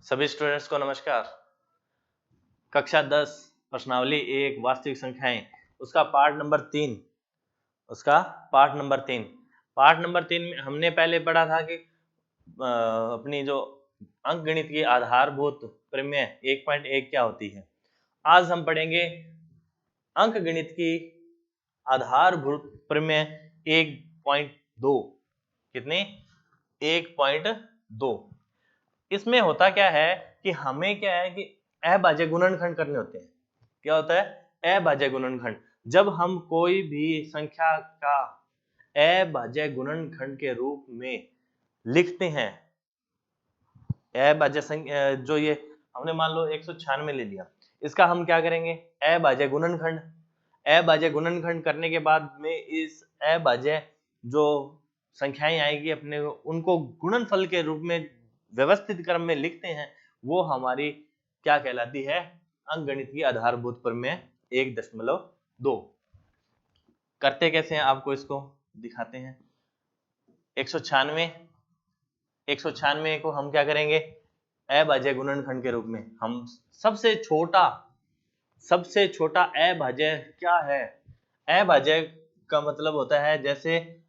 सभी स्टूडेंट्स को नमस्कार। कक्षा 10 प्रश्नावली 1 वास्तविक संख्याएं उसका पार्ट नंबर 3 पार्ट नंबर 3 में हमने पहले पढ़ा था कि अपनी जो अंकगणित की आधारभूत प्रमेय 1.1 क्या होती है। आज हम पढ़ेंगे अंकगणित की आधारभूत प्रमेय 1.2। कितनी? 1.2। इसमें होता क्या है कि हमें क्या है कि अभाज्य गुणनखंड करने होते हैं। क्या होता है? अभाज्य गुणनखंड। जब हम कोई भी संख्या का अभाज्य गुणनखंड के रूप में लिखते हैं, अभाज्य संख्या जो ये हमने मान लो 196 ले लिया, इसका हम क्या करेंगे? अभाज्य गुणनखंड। अभाज्य गुणनखंड करने के बाद में इस अभाज्य जो संख्याएं आएगी अपने उनको गुणनफल के रूप में व्यवस्थित क्रम में लिखते हैं, वो हमारी क्या कहलाती है? अंकगणित की आधारभूत प्रमेय 1.2। करते कैसे हैं आपको इसको दिखाते हैं। 196 को हम क्या करेंगे? अभाज्य गुणनखंड के रूप में हम सबसे छोटा अभाज्य क्या है? अभाज्य का मतलब होता है जैसे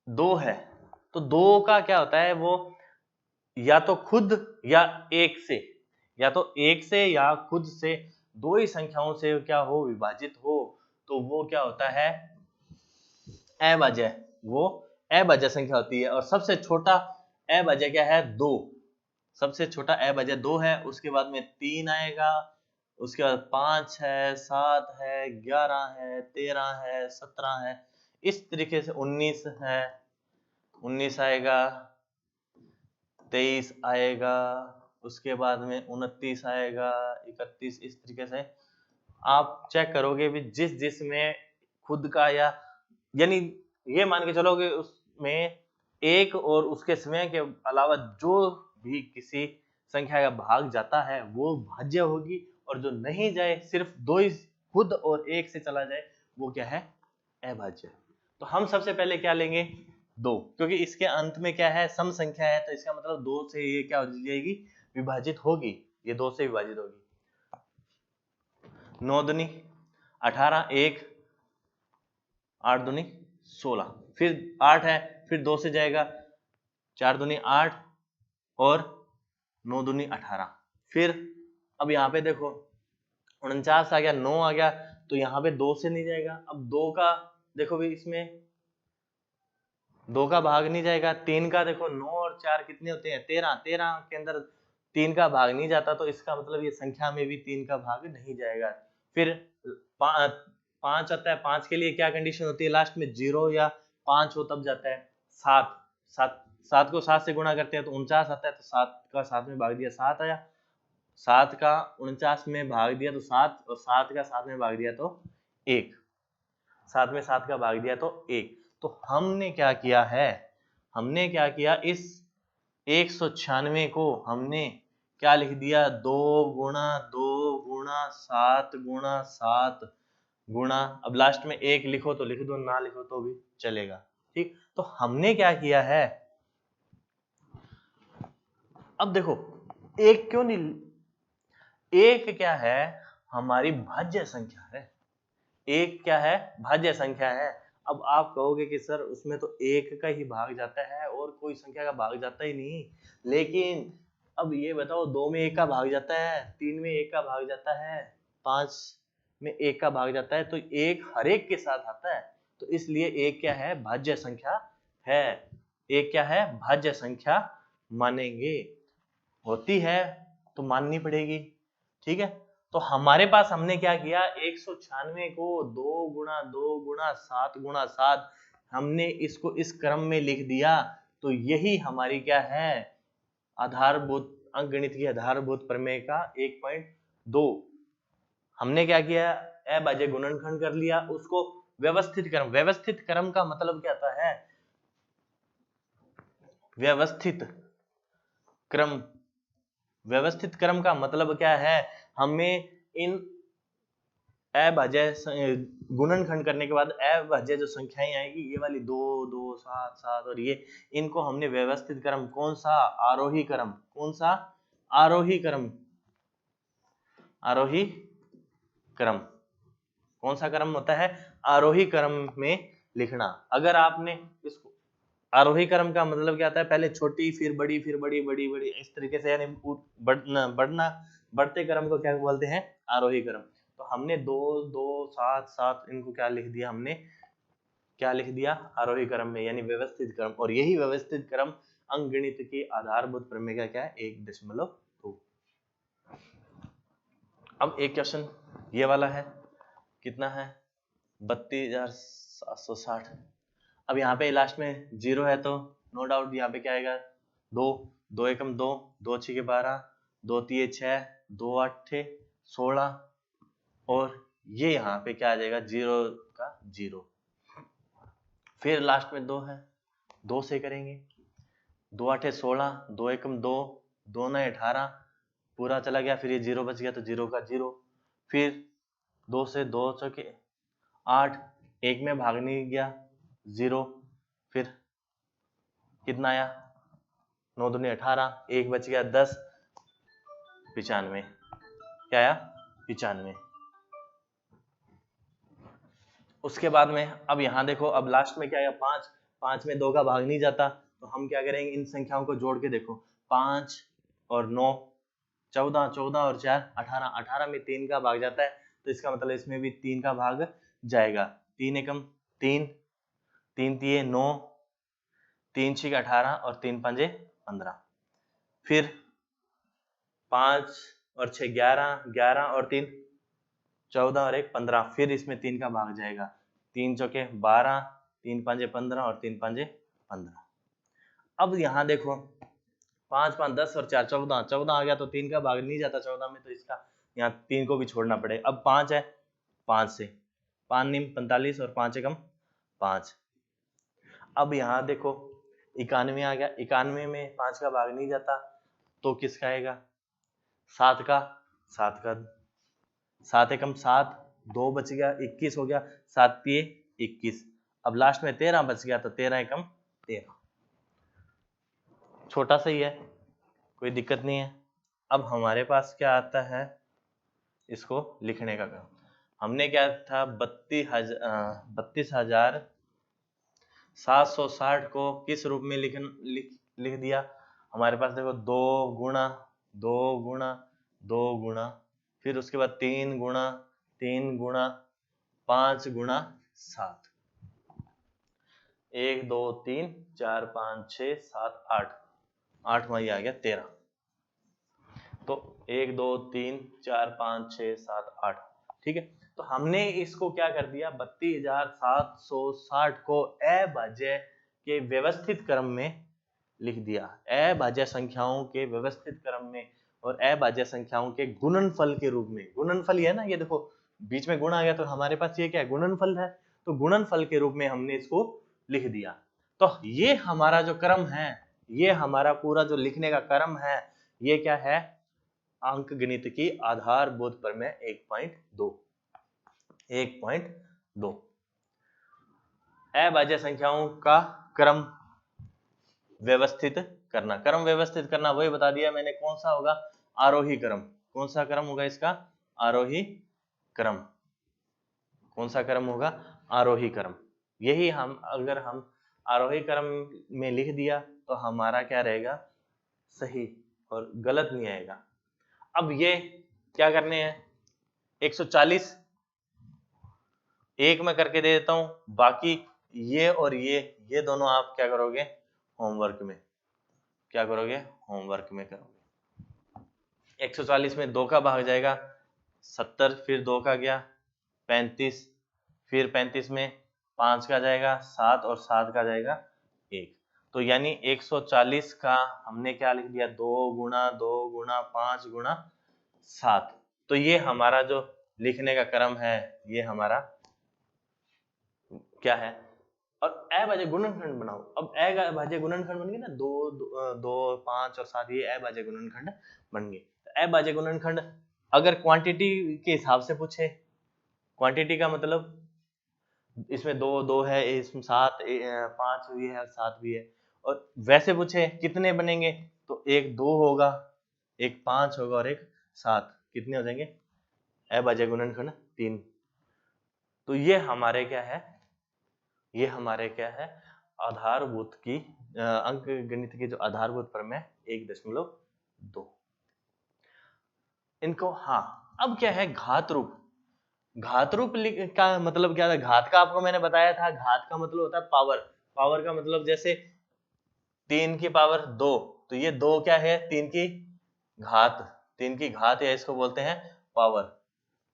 2 है तो 2 का क्या होता है, वो या तो खुद या एक से, या तो एक से या खुद से दो ही संख्याओं से क्या हो, विभाजित हो, तो वो क्या होता है? अभाज्य। वो अभाज्य संख्या होती है। और सबसे छोटा अभाज्य क्या है? 2। सबसे छोटा अभाज्य 2 है। उसके बाद में 3 आएगा, उसके बाद 5 है, 7 है, 11 है, 13 है, 17 है, इस तरीके से 19 है, 19 आएगा, 23 आएगा, उसके बाद में 29 आएगा, 31, इस तरीके से आप चेक करोगे भी जिस में खुद का या यानी ये मान के चलोगे उसमें एक और उसके स्वयं के अलावा जो भी किसी संख्या का भाग जाता है वो भाज्य होगी, और जो नहीं जाए, सिर्फ 2 ही खुद और एक से चला जाए, वो क्या है? अभाज्य। तो हम सबसे पहले क्या लेंगे? 2, क्योंकि इसके अंत में क्या है? सम संख्या है, तो इसका मतलब 2 से ये क्या हो जाएगी? विभाजित होगी। ये 2 से विभाजित होगी। 9 दूनी 18, 1, 8 दूनी 16, फिर 8 है, फिर 2 से जाएगा, 4 दूनी 8 और 9 दूनी 18। फिर अब यहाँ पे देखो 49 आ गया, 9 आ गया, तो यहाँ पे 2 से नहीं जाएगा। अब 2 का देखो भी, इसमें 2 का भाग नहीं जाएगा। 3 का देखो, 9 और 4 कितने होते हैं? 13। 13 के अंदर 3 का भाग नहीं जाता, तो इसका मतलब ये संख्या में भी 3 का भाग नहीं जाएगा। फिर 5 आता है। 5 के लिए क्या कंडीशन होती है? लास्ट में 0 या 5 हो तब जाता है। 7 को 7 से गुणा करते हैं तो 49 आता है, तो 7 का 7 में भाग दिया, 7 आया। 7 का 49 में भाग दिया तो 7, और 7 का 7 में भाग दिया तो 1। 7 में 7 का भाग दिया तो 1। तो हमने क्या किया है? हमने क्या किया? इस 196 को हमने क्या लिख दिया? 2 गुणा 2 गुणा 7 गुणा 7 गुणा, अब लास्ट में 1 लिखो तो लिख दो, ना लिखो तो भी चलेगा। ठीक, तो हमने क्या किया है? अब देखो, एक क्यों नहीं? एक क्या है? हमारी भाज्य संख्या है। एक क्या है? भाज्य संख्या है। अब आप कहोगे कि सर उसमें तो 1 का ही भाग जाता है और कोई संख्या का भाग जाता ही नहीं। लेकिन अब ये बताओ, 2 में 1 का भाग जाता है, 3 में 1 का भाग जाता है, 5 में 1 का भाग जाता है, तो 1 हर एक के साथ आता है। तो इसलिए 1 क्या है? भाज्य संख्या है। 1 क्या है? भाज्य संख्या मानेंगे। होती है तो माननी पड़ेगी। ठीक है, तो हमारे पास हमने क्या किया? 196 को 2 गुणा 2 गुणा 7 गुणा 7, हमने इसको इस क्रम में लिख दिया। तो यही हमारी क्या है? आधारभूत अंकगणित की आधारभूत प्रमेय का 1.2। हमने क्या किया? अभाज्य गुणनखंड कर लिया, उसको व्यवस्थित क्रम। व्यवस्थित क्रम का मतलब क्या होता है? व्यवस्थित क्रम। व्यवस्थित क्रम का मतलब क्या है? हमें इन अभाज्य गुणनखंड करने के बाद अभाज्य जो संख्याएं आएगी, ये वाली 2 2 7 7 और ये, इनको हमने व्यवस्थित क्रम, कौन सा? आरोही क्रम। कौन सा? आरोही क्रम, आरोही क्रम कौन सा क्रम होता है? आरोही क्रम में लिखना। अगर आपने इसको, आरोही क्रम का मतलब क्या होता है? पहले छोटी फिर बड़ी फिर बड़ी बड़ी बड़ी इस तरीके से, यानी बढ़ना बढ़ना बढ़ते क्रम को क्या बोलते हैं? आरोही क्रम। तो हमने 2 2 7 7 इनको क्या लिख दिया? हमने क्या लिख दिया? आरोही क्रम में, यानी व्यवस्थित क्रम। और यही व्यवस्थित क्रम अंकगणित की आधारभूत प्रमेय का क्या है? 1.2। अब एक क्वेश्चन ये वाला है, कितना है? 32,760। अब यहाँ पे लास्ट में 0 है तो नो डाउट यहाँ पे क्या आएगा? 2 2 एकम 2 2 6 12 2 3 6 2 8 16 और ये यहाँ पे क्या आ जाएगा? 0 का 0। फिर लास्ट में 2 है, 2 से करेंगे। 2 8 16 2 एकम 2 2 9 18 पूरा चला गया, फिर ये 0 बच गया तो 0 का 0। फिर 2 से 2 चौके 8, एक में भाग नहीं गया 0। फिर कितना आया? 9 दूनी 18, एक बच गया 10, 95। क्या आया? 95। उसके बाद में अब यहाँ देखो, अब लास्ट में क्या आया? 5। 5 में 2 का भाग नहीं जाता तो हम क्या करेंगे? इन संख्याओं को जोड़ के देखो, 5 और 9 14, 14 और 4 18, 18 में 3 का भाग जाता है तो इसका मतलब इसमें भी 3 का भाग जाएगा। 3 एकम 3 3 तिये 9 3 6 18 और 3 पंजे 15। फिर 5 और 6 11 11 और 3 14 और 1 15। फिर इसमें 3 का भाग जाएगा, 3 चौके 12 3 पंजे 15 और 3 पंजे 15। अब यहाँ देखो 5 5 10 और 4 14, 14 आ गया तो 3 का भाग नहीं जाता 14 में तो इसका यहाँ 3 को भी छोड़ना पड़े। अब 5 है, 5 से 5 निम 45 और 5 एकम 5। अब यहाँ देखो 91 आ गया, 91 में 5 का भाग नहीं जाता तो किसका आएगा? 7 का 7 एकम 7 2 बच गया 21 हो गया, 7 तिये 21। अब लास्ट में 13 बच गया तो 13 एकम 13। छोटा सा ही है, कोई दिक्कत नहीं है। अब हमारे पास क्या आता है इसको लिखने का काम? हमने क्या था? 32,760 को किस रूप में लिख दिया? हमारे पास देखो 2 गुणा 2 गुणा 2 गुणा, फिर उसके बाद 3 गुणा 3 गुणा 5 गुणा 7। 1 2 3 4 5 6 7 8, 8 में आ गया 13। तो 1 2 3 4 5 6 7 8, ठीक है। तो हमने इसको क्या कर दिया? 32,760 को अभाज्य के व्यवस्थित क्रम में लिख दिया, अभाज्य संख्याओं के व्यवस्थित क्रम में और अभाज्य संख्याओं के गुणनफल के रूप में। गुणनफल ये है ना, ये देखो बीच में गुण आ गया तो हमारे पास ये क्या है? गुणनफल है। तो गुणनफल के रूप में हमने इसको लिख दिया। तो ये हमारा जो क्रम है, ये हमारा पूरा जो लिखने का क्रम है, ये क्या है? अंकगणित की आधारभूत प्रमेय 1.2। 1.2 अभाज्य संख्याओं का क्रम व्यवस्थित करना। क्रम व्यवस्थित करना वही बता दिया मैंने, कौन सा होगा? आरोही क्रम। कौन सा क्रम होगा इसका? आरोही क्रम। कौन सा क्रम होगा? आरोही क्रम। यही हम, अगर हम आरोही क्रम में लिख दिया तो हमारा क्या रहेगा? सही, और गलत नहीं आएगा। अब ये क्या करने हैं? 140 एक में करके दे देता हूं, बाकी ये और ये दोनों आप क्या करोगे? होमवर्क में। क्या करोगे? होमवर्क में करोगे। 140 में 2 का भाग जाएगा 70, फिर 2 का गया 35, फिर 35 में 5 का जाएगा 7 और 7 का जाएगा 1। तो यानी 140 का हमने क्या लिख दिया? 2 गुणा 2 गुणा 5 गुणा 7। तो ये हमारा जो लिखने का क्रम है, ये हमारा क्या है? और अभाज्य गुणनखंड बनाओ। अब अभाज्य गुणनखंड बन गए ना, 2 5 और 7, ये अभाज्य गुणनखंड बन गए। अभाज्य गुणनखंड अगर क्वांटिटी के हिसाब से पूछे, क्वांटिटी का मतलब इसमें 2 2 है, इसमें 7 5 भी है और 7 भी है, और वैसे पूछे कितने बनेंगे तो 1 2 होगा, एक 5 होगा और एक 7, कितने हो जाएंगे? अभाज्य गुणनखंड 3। तो ये हमारे क्या है, ये हमारे क्या है, आधारभूत की अंक गणित की जो आधारभूत प्रमेय 1.2। इनको, हाँ अब क्या है, घात रूप। घात रूप का मतलब क्या था? घात का आपको मैंने बताया था, घात का मतलब होता है पावर। पावर का मतलब जैसे 3 की पावर 2, तो ये 2 क्या है? 3 की घात। 3 की घात, या इसको बोलते हैं पावर।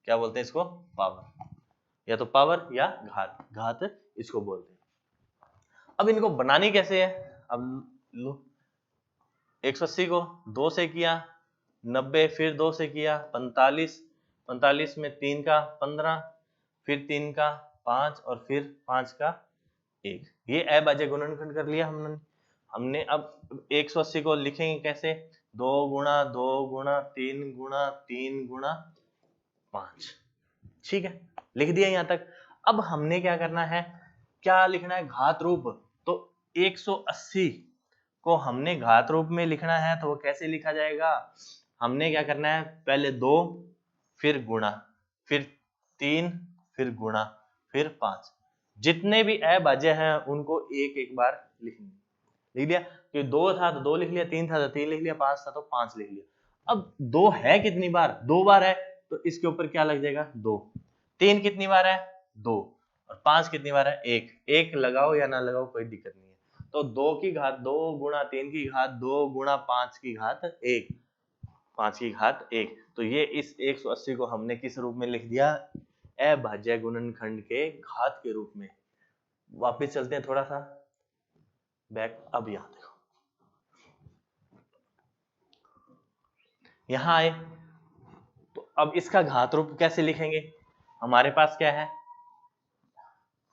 क्या बोलते हैं इसको? पावर, या तो पावर या घात। घात इसको बोलते हैं। अब इनको बनानी कैसे है? अब लो, 180 को 2 से किया, 90 फिर 2 से किया, 45, 45 में 3 का 15, फिर 3 का 5 और फिर 5 का 1। ये अभाज्य गुणनखंड कर लिया हमने। अब 180 को लिखेंगे कैसे? 2 गुणा 2 गुणा 3 गुणा 3 गुणा 5। ठीक है, लिख दिया यहां तक। अब हमने क्या करना है, क्या लिखना है? घात रूप। तो 180 को हमने घात रूप में लिखना है, तो वो कैसे लिखा जाएगा? हमने क्या करना है, पहले 2, फिर गुणा, फिर 3, फिर गुणा, फिर 5। जितने भी अभाज्य हैं उनको एक एक बार लिखेंगे। लिख दिया कि 2 था तो 2 लिख लिया, 3 था तो 3 लिख लिया, 5 था तो 5 लिख लिया। अब 2 है कितनी बार? 2 बार है, तो इसके ऊपर क्या लग जाएगा? 2। 3 कितनी बार है? 2। और 5 कितनी बार है? 1। 1 लगाओ या ना लगाओ कोई दिक्कत नहीं है। तो 2 की घात 2 गुणा 3 की घात 2 गुणा 5 की घात 1, 5 की घात 1। तो ये इस 180 को हमने किस रूप में लिख दिया? अभाज्य गुणनखंड के घात के रूप में। वापिस चलते हैं थोड़ा सा बैक। अब यहां देखो, यहां आए तो अब इसका घात रूप कैसे लिखेंगे? हमारे पास क्या है,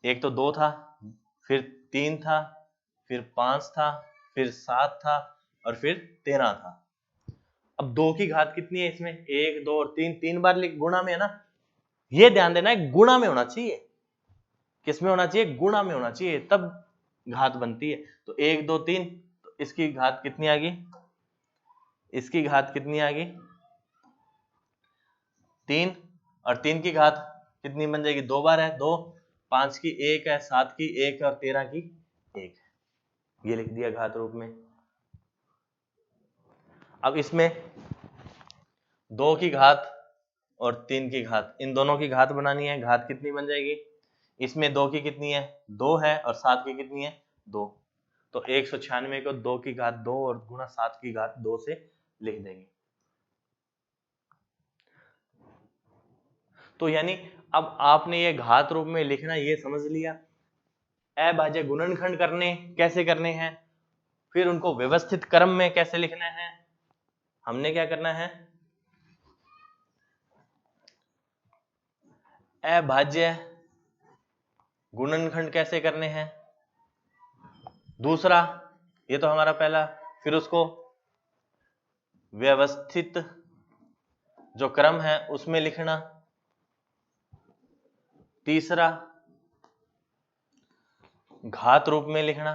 एक तो 2 था, फिर 3 था, फिर 5 था, फिर 7 था और फिर 13 था। अब 2 की घात कितनी है इसमें? 1 2 और 3, 3 बार गुणा में है ना। ये ध्यान देना है, गुणा में होना चाहिए। किस में होना चाहिए? गुणा में होना चाहिए, तब घात बनती है। तो 1 2 3, तो इसकी घात कितनी आ गई? इसकी घात कितनी आ गई? 3। और 3 की घात कितनी बन जाएगी? 2 बार है 2, 5 की 1 है, 7 की 1 और 13 की 1। ये लिख दिया घात रूप में। अब इसमें 2 की घात और 3 की घात, इन दोनों की घात बनानी है। घात कितनी बन जाएगी? इसमें 2 की कितनी है? 2 है, और 7 की कितनी है? 2। तो 196 को 2 की घात 2 और गुणा 7 की घात 2 से लिख देंगे। तो यानी अब आपने ये घात रूप में लिखना ये समझ लिया। अभाज्य गुणनखंड करने कैसे करने हैं, फिर उनको व्यवस्थित क्रम में कैसे लिखना है। हमने क्या करना है, अभाज्य गुणनखंड कैसे करने हैं, दूसरा, ये तो हमारा पहला। फिर उसको व्यवस्थित जो क्रम है उसमें लिखना, तीसरा घात रूप में लिखना।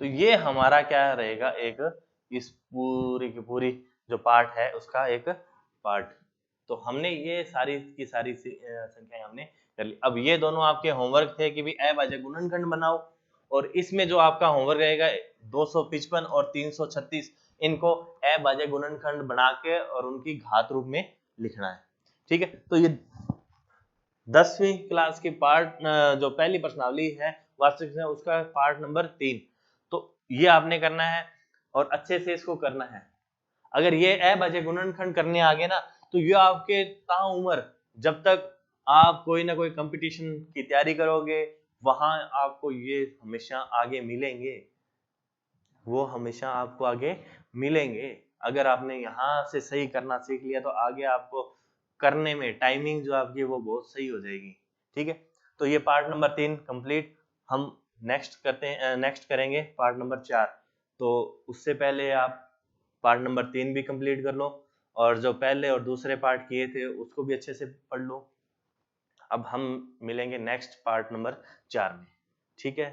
तो ये हमारा क्या रहेगा, एक इस पूरी की पूरी जो पार्ट है उसका एक पार्ट। तो हमने ये सारी की सारी संख्याएं हमने कर ली। अब ये दोनों आपके होमवर्क थे कि भी अभाज्य गुणनखंड बनाओ, और इसमें जो आपका होमवर्क रहेगा 255 और 336, इनको अभाज्य गुणनखंड बना के और उनकी घात रूप में लिखना है। ठीक है, तो ये 10वीं क्लास की पार्ट जो पहली प्रश्नावली है वास्तविक है उसका पार्ट नंबर 3। तो ये आपने करना है और अच्छे से इसको करना है। अगर ये अभाज्य गुणनखंड करने आ गए ना, तो ये आपके ताउम्र, जब तक आप कोई ना कोई कंपटीशन की तैयारी करोगे, वहां आपको ये हमेशा आगे मिलेंगे, वो हमेशा आपको आगे मिलेंगे। अगर आपने यहाँ से सही करना सीख लिया तो आगे आपको करने में टाइमिंग जो आपकी वो बहुत सही हो जाएगी। ठीक है, तो ये पार्ट नंबर 3 कंप्लीट। हम नेक्स्ट करेंगे पार्ट नंबर 4। तो उससे पहले आप पार्ट नंबर 3 भी कंप्लीट कर लो, और जो पहले और दूसरे पार्ट किए थे उसको भी अच्छे से पढ़ लो। अब हम मिलेंगे नेक्स्ट पार्ट नंबर 4 में। ठीक है।